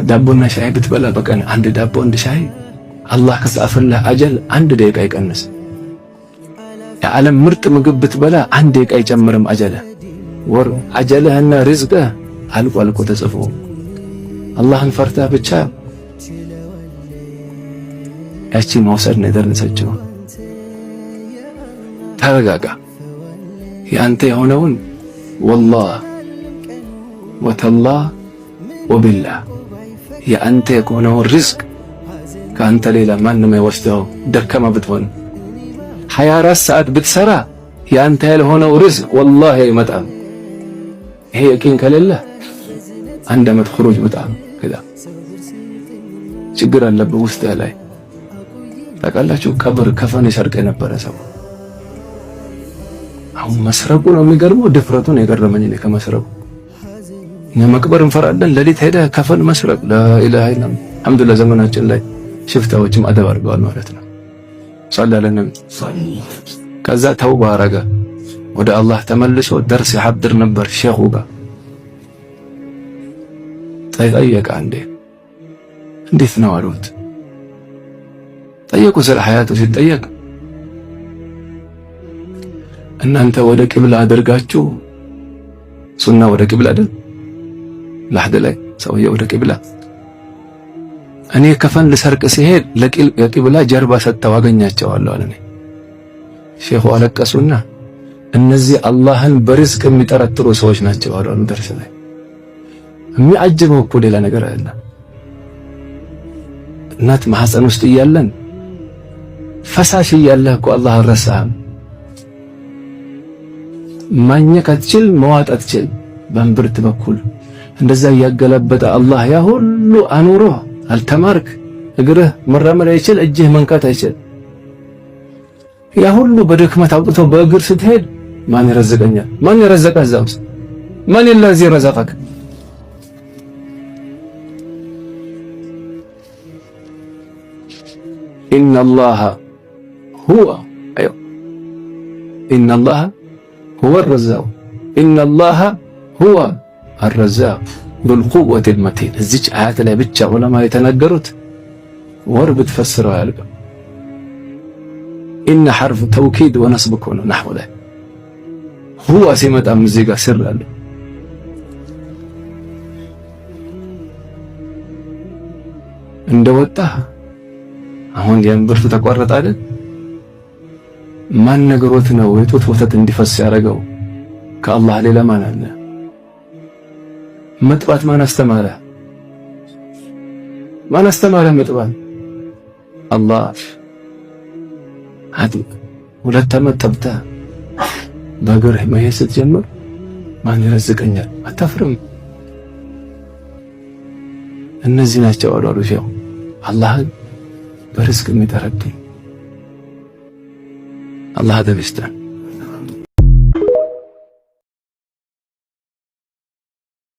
ዳቦና ሻይ ብትበላ በቀን አንድ ዳቦ አንድ ሻይ አላህ ከጻፈልህ አጀል 1 ደቂቃ ይቀንስ። የዓለም ምርጥ ምግብ ብትበላ 1 ደቂቃ ይጨምርም አጀልህ። ወር አጀልህና ሪዝቅህ አልቆ ተጽፎ አላህን ፈርተህ ብቻ ያቺ መውሰድ ነው የደረሰችው። ተረጋጋ። ያንተ የሆነውን ወላህ ወተላህ ወቢላህ ያንተ የሆነውን ሪዝቅ ከአንተ ሌላ ማንም አይወስደው። ደከማ ብትሆን 24 ሰዓት ብትሰራ ያንተ ያልሆነው ሪዝቅ ወላሂ አይመጣም። ይሄ የቂን ከሌለ 1 ዓመት ኹሩጅ በጣም ከዛ ችግር አለበት ውስጥ ላይ ታውቃላችሁ። ቀብር ከፈን ይሰርቅ የነበረ ሰው አሁን መስረቁ ነው የሚገርመው። ድፍረቱ ነው የገረመኝ እኔ ከመስረቁ። እኛ መቅበር እንፈራለን፣ ሌሊት ሄደ ከፈን መስረቅ ላኢላሃ ኢላላህ። አልሐምዱሊላህ ዘመናችን ላይ ሽፍታዎችም አደብ አድርገዋል ማለት ነው። ሰለላሁ ከዛ ተውባ አረገ፣ ወደ አላህ ተመልሶ ደርስ ያሐድር ነበር ሼኹ ጋር። ጠየቀ እንዴት ነው አሉት። ጠየቁ ስለ ሐያቱ ሲጠየቅ እናንተ ወደ ቂብላ አድርጋችሁ ሱና ወደ ቂብላ አይደል ለሐድ ላይ ሰውዬው ወደ ቂብላ እኔ ከፈን ልሰርቅ ሲሄድ ለቂብላ ጀርባ ሰጥተው አገኛቸዋለሁ አለ። ሼኹ አለቀሱና እነዚህ አላህን በሪዝቅ የሚጠረጥሩ ሰዎች ናቸው አሉ። ደርስ ላይ የሚያጅበው እኮ ሌላ ነገር አይደለም። እናት ማህፀን ውስጥ እያለን ፈሳሽ እያለህ እኮ አላህ አልረሳህም። ማግኘት አትችል፣ መዋጥ አትችል። በእምብርት በኩል እንደዛ እያገለበጠ አላህ ያ ሁሉ አኑሮ አልተማርክ። እግርህ መራመድ አይችል፣ እጅህ መንካት አይችል። ያ ሁሉ በድክመት አውጥቶ በእግር ስትሄድ ማን ይረዝቀኛል? ማን ይረዘቀህ? እዛ ውስጥ ማን ለዚህ ረዘቀክ? ኢነላህ ሁወ ኢነላህ ሁወ الرزاق ኢነላህ ሁወ الرزاق ذو القوة المتين። እዚች አያት ላይ ብቻ ዑለማ የተናገሩት ወር ብትፈስረው አያልቅም። ኢነ ሐርፍ ተውኪድ ወነስብ እኮ ነው ነሕው ላይ። ሁወ ሲመጣም እዚህ ጋር ስር አለ። እንደወጣህ አሁን የእምብርት ተቋረጠ አይደል? ማን ነገሮት ነው የጡት ወተት እንዲፈስ ያደረገው? ከአላህ ሌላ ማን አለ? መጥባት ማን አስተማረ? ማን አስተማረ መጥባት? አላህ። አዲ 2 ዓመት ጠብተህ በእግርህ መሄድ ስትጀምር ማን ይረዝቀኛል? አታፍርም? እነዚህ ናቸው አሉ ሼኹ አላህን በርዝቅ የሚጠረጥሩ። አላህ አደብ ይስጠን።